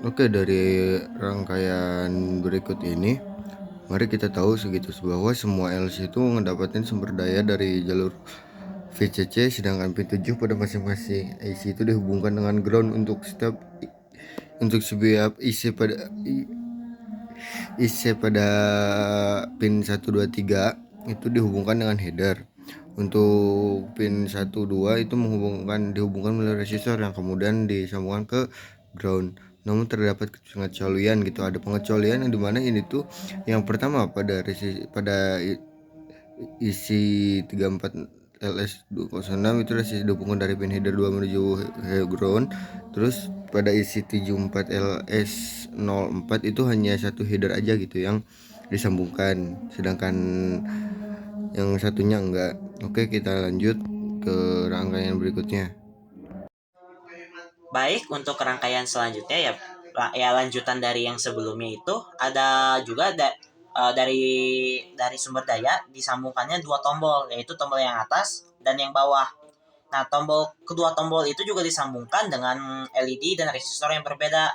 Oke, dari rangkaian berikut ini, mari kita tahu segitu bahwa semua LC itu mendapatkan sumber daya dari jalur VCC, sedangkan pin 7 pada masing-masing IC itu dihubungkan dengan ground untuk setiap IC pada pin 1 2 3 itu dihubungkan dengan header. Untuk pin 1 2 itu dihubungkan melalui resistor yang kemudian disambungkan ke ground. Namun terdapat pengecualian gitu. Ada pengecualian yang dimana ini tuh yang pertama pada isi 34 LS206 itu resist dukungan dari pin header 2 menuju ground. Terus pada isi 74 LS04 itu hanya satu header aja gitu yang disambungkan, sedangkan yang satunya enggak. Oke, kita lanjut ke rangkaian berikutnya. Baik, untuk rangkaian selanjutnya ya lanjutan dari yang sebelumnya itu ada juga dari sumber daya disambungkannya dua tombol, yaitu tombol yang atas dan yang bawah. Nah, kedua tombol itu juga disambungkan dengan LED dan resistor yang berbeda.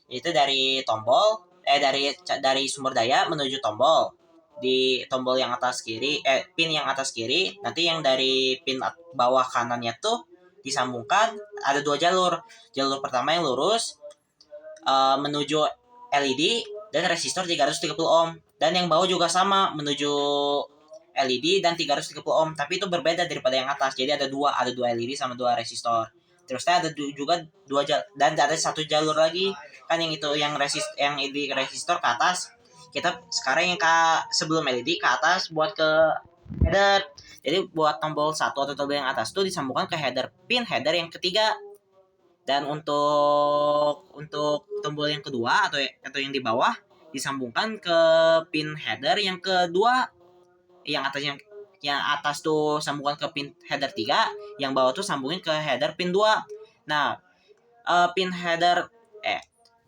Itu dari sumber daya menuju tombol. Di tombol yang atas kiri, pin yang atas kiri, nanti yang dari pin bawah kanannya tuh disambungkan ada dua jalur. Jalur pertama yang lurus menuju LED dan resistor 330 ohm, dan yang bawah juga sama menuju LED dan 330 ohm, tapi itu berbeda daripada yang atas. Jadi ada dua LED sama dua resistor. Terusnya ada juga dua jalur, dan ada satu jalur lagi kan yang itu yang LED resistor ke atas. Kita sekarang yang sebelum LED ke atas buat ke header. Jadi buat tombol satu atau tombol yang atas tuh disambungkan ke pin header yang ketiga. Dan untuk tombol yang kedua atau yang di bawah disambungkan ke pin header yang kedua. Yang atas tuh sambungan ke pin header 3, yang bawah tuh sambungin ke header pin 2. Nah, pin header eh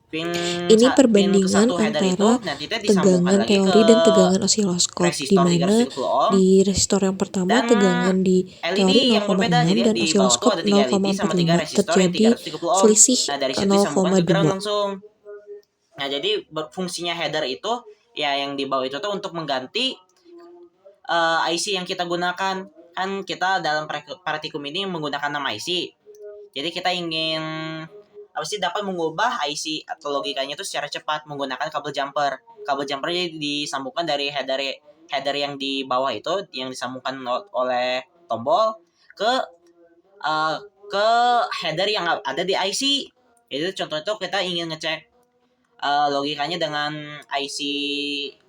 pin Ini pin ke perbandingan satu header itu antara nanti kita disambungkan tegangan lagi ke teori dan tegangan osiloskop, di resistor mana 330 ohm di resistor yang pertama dan tegangan di teori LED yang berbeda. 0,6 Jadi dan di bawah tuh osiloskop ada 3 LED sama 3 0,45, resistor yang terjadi 330 ohm. selisih Nah, dari situ disambungkan ke ground 0,2. langsung. Nah, jadi fungsinya header itu ya yang di bawah itu tuh untuk mengganti IC yang kita gunakan. Kan kita dalam praktikum ini menggunakan 6 IC. Jadi kita ingin dapat mengubah IC atau logikanya itu secara cepat menggunakan kabel jumper. Kabel jumper jadi disambungkan dari header yang di bawah itu yang disambungkan oleh tombol ke uh, ke header yang ada di IC. Itu contoh itu kita ingin ngecek logikanya dengan IC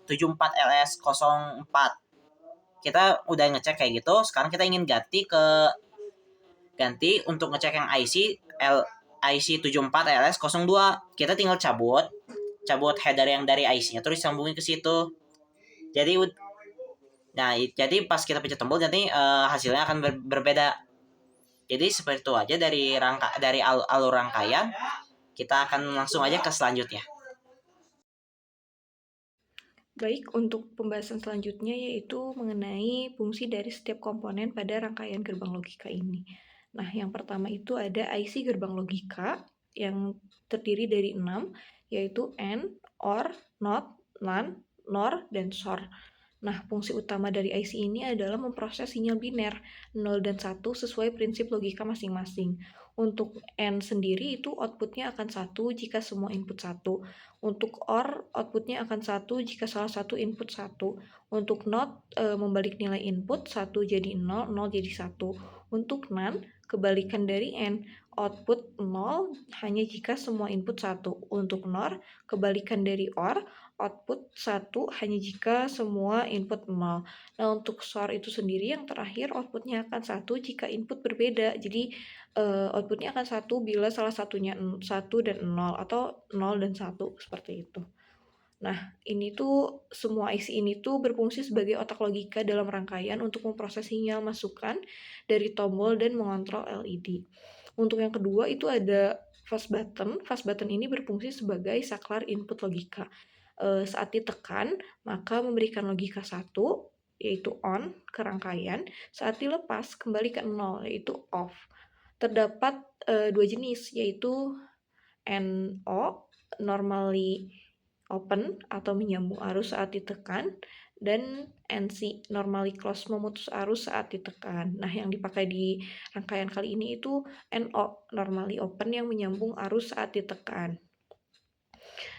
74LS04. Kita udah ngecek kayak gitu, sekarang kita ingin ganti untuk ngecek yang IC 74LS02. Kita tinggal cabut header yang dari IC-nya terus sambungin ke situ. Jadi pas kita pencet tombol nanti hasilnya akan berbeda. Jadi seperti itu aja dari alur rangkaian. Kita akan langsung aja ke selanjutnya. Baik, untuk pembahasan selanjutnya yaitu mengenai fungsi dari setiap komponen pada rangkaian gerbang logika ini. Nah, yang pertama itu ada IC gerbang logika yang terdiri dari 6, yaitu AND, OR, NOT, NAND, NOR, dan SOR. Nah, fungsi utama dari IC ini adalah memproses sinyal biner 0 dan 1 sesuai prinsip logika masing-masing. Untuk AND sendiri itu outputnya akan 1 jika semua input 1. Untuk OR, outputnya akan 1 jika salah satu input 1. Untuk NOT, membalik nilai input 1 jadi 0, 0 jadi 1. Untuk NAND, kebalikan dari AND, output 0 hanya jika semua input 1. Untuk NOR, kebalikan dari OR, output 1 hanya jika semua input 0. Nah, untuk SOR itu sendiri yang terakhir outputnya akan 1 jika input berbeda. Jadi outputnya akan 1 bila salah satunya 1 dan 0 atau 0 dan 1 seperti itu. Nah, ini tuh semua IC ini tuh berfungsi sebagai otak logika dalam rangkaian untuk memproses sinyal masukan dari tombol dan mengontrol LED. Untuk yang kedua itu ada fast button. Fast button ini berfungsi sebagai saklar input logika. Saat ditekan, maka memberikan logika 1, yaitu on, ke rangkaian. Saat dilepas, kembali ke 0, yaitu off. Terdapat dua jenis, yaitu NO normally open atau menyambung arus saat ditekan, dan NC normally close memutus arus saat ditekan. Nah, yang dipakai di rangkaian kali ini itu NO normally open yang menyambung arus saat ditekan.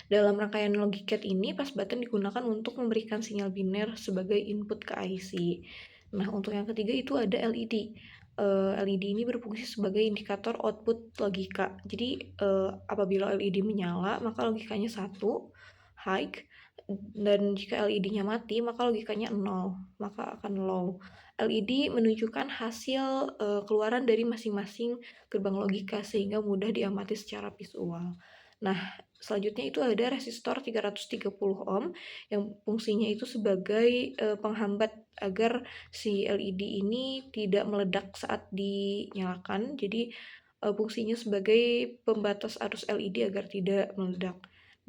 Dalam rangkaian logic gate ini, pas button digunakan untuk memberikan sinyal biner sebagai input ke IC. Nah, untuk yang ketiga itu ada LED. LED ini berfungsi sebagai indikator output logika. Jadi, apabila LED menyala, maka logikanya 1, high, dan jika LED-nya mati, maka logikanya 0, maka akan low. LED menunjukkan hasil keluaran dari masing-masing gerbang logika sehingga mudah diamati secara visual. Nah, selanjutnya itu ada resistor 330 ohm yang fungsinya itu sebagai penghambat agar si LED ini tidak meledak saat dinyalakan. Jadi fungsinya sebagai pembatas arus LED agar tidak meledak.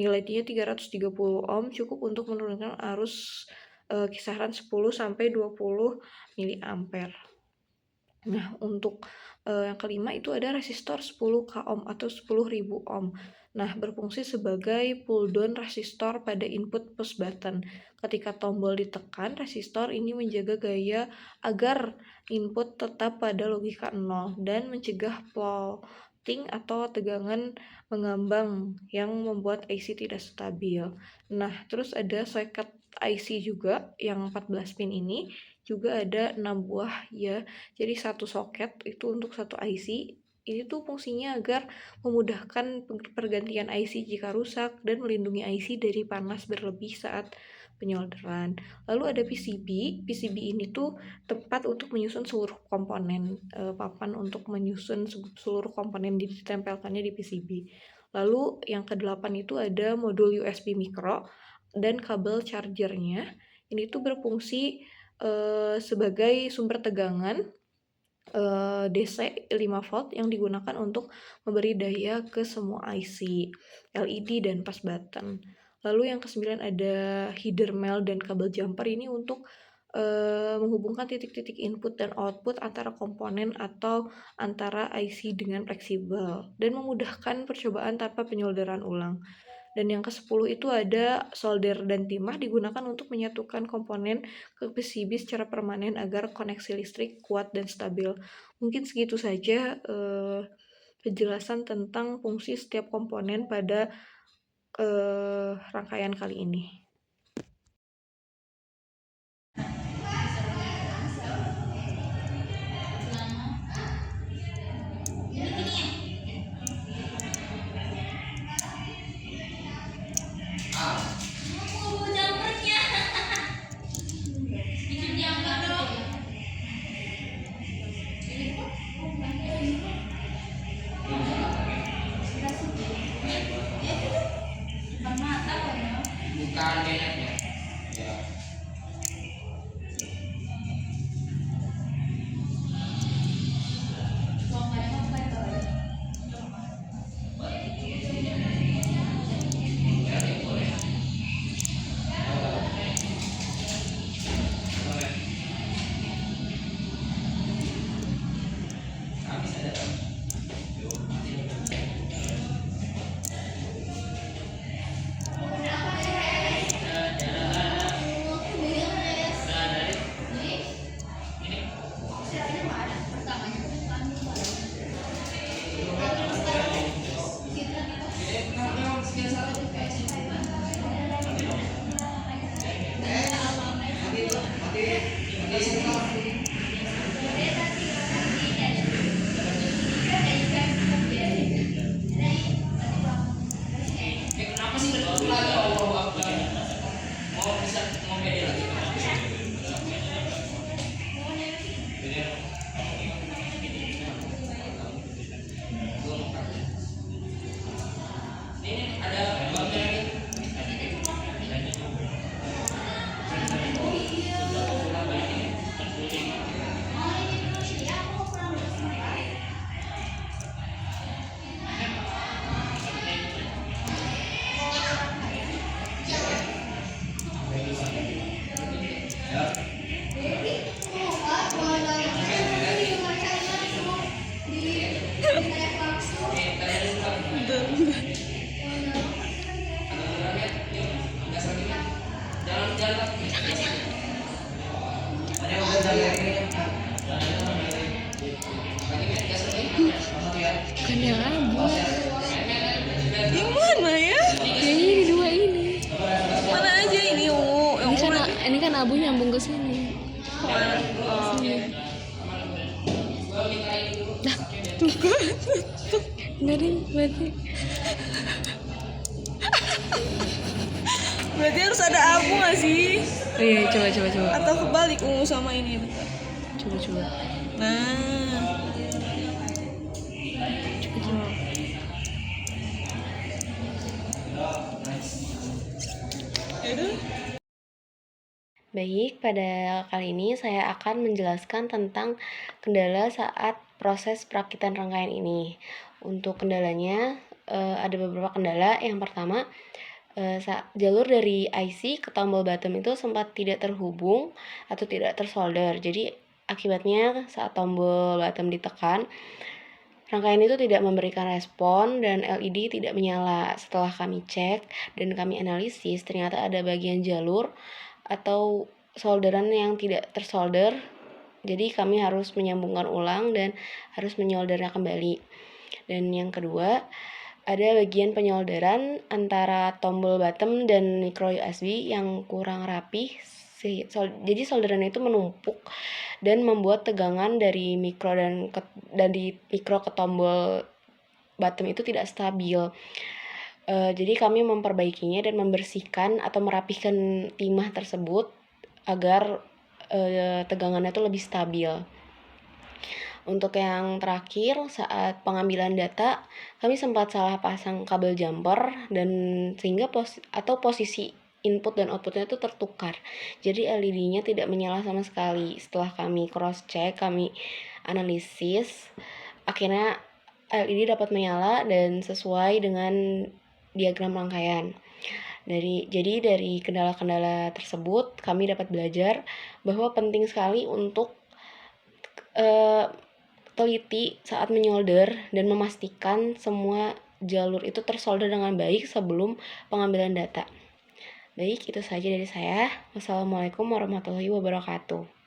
Nilainya 330 ohm cukup untuk menurunkan arus kisaran 10 sampai 20 mA. Nah, untuk yang kelima itu ada resistor 10k ohm atau 10.000 ohm. Nah, berfungsi sebagai pull down resistor pada input push button. Ketika tombol ditekan, resistor ini menjaga gaya agar input tetap pada logika 0 dan mencegah floating atau tegangan mengambang yang membuat IC tidak stabil. Nah, terus ada socket IC juga yang 14 pin ini juga ada 6 buah ya. Jadi satu soket itu untuk satu IC. Ini tuh fungsinya agar memudahkan pergantian IC jika rusak dan melindungi IC dari panas berlebih saat penyolderan. Lalu ada PCB. PCB ini tuh tempat untuk menyusun seluruh komponen, papan untuk menyusun seluruh komponen ditempelkannya di PCB. Lalu yang kedelapan itu ada modul USB micro dan kabel chargernya. Ini tuh berfungsi sebagai sumber tegangan DC 5 volt yang digunakan untuk memberi daya ke semua IC, LED, dan pas button. Lalu yang ke-9 ada header male dan kabel jumper ini untuk menghubungkan titik-titik input dan output antara komponen atau antara IC dengan fleksibel dan memudahkan percobaan tanpa penyolderan ulang. Dan yang ke-10 itu ada solder dan timah digunakan untuk menyatukan komponen ke PCB secara permanen agar koneksi listrik kuat dan stabil. Mungkin segitu saja penjelasan tentang fungsi setiap komponen pada rangkaian kali ini. Bukan Berarti harus ada abu nggak sih? Oh iya, coba. Atau kebalik ungu sama ini, bentar. Coba. Nah, Baik, pada kali ini saya akan menjelaskan tentang kendala saat proses perakitan rangkaian ini. Untuk kendalanya, ada beberapa kendala. Yang pertama, jalur dari IC ke tombol bottom itu sempat tidak terhubung atau tidak tersolder. Jadi akibatnya saat tombol bottom ditekan, rangkaian itu tidak memberikan respon dan LED tidak menyala. Setelah kami cek dan kami analisis, ternyata ada bagian jalur atau solderan yang tidak tersolder. Jadi kami harus menyambungkan ulang dan harus menyoldernya kembali. Dan yang kedua, ada bagian penyolderan antara tombol bottom dan micro USB yang kurang rapi. Jadi solderan itu menumpuk dan membuat tegangan dari mikro di mikro ke tombol bottom itu tidak stabil. Jadi kami memperbaikinya dan membersihkan atau merapihkan timah tersebut agar tegangannya itu lebih stabil. Untuk yang terakhir, saat pengambilan data, kami sempat salah pasang kabel jumper dan sehingga posisi input dan outputnya itu tertukar. Jadi LED-nya tidak menyala sama sekali. Setelah kami cross check, kami analisis, akhirnya LED dapat menyala dan sesuai dengan diagram rangkaian. Jadi dari kendala-kendala tersebut kami dapat belajar bahwa penting sekali untuk teliti saat menyolder dan memastikan semua jalur itu tersolder dengan baik sebelum pengambilan data. Baik, itu saja dari saya. Wassalamualaikum warahmatullahi wabarakatuh.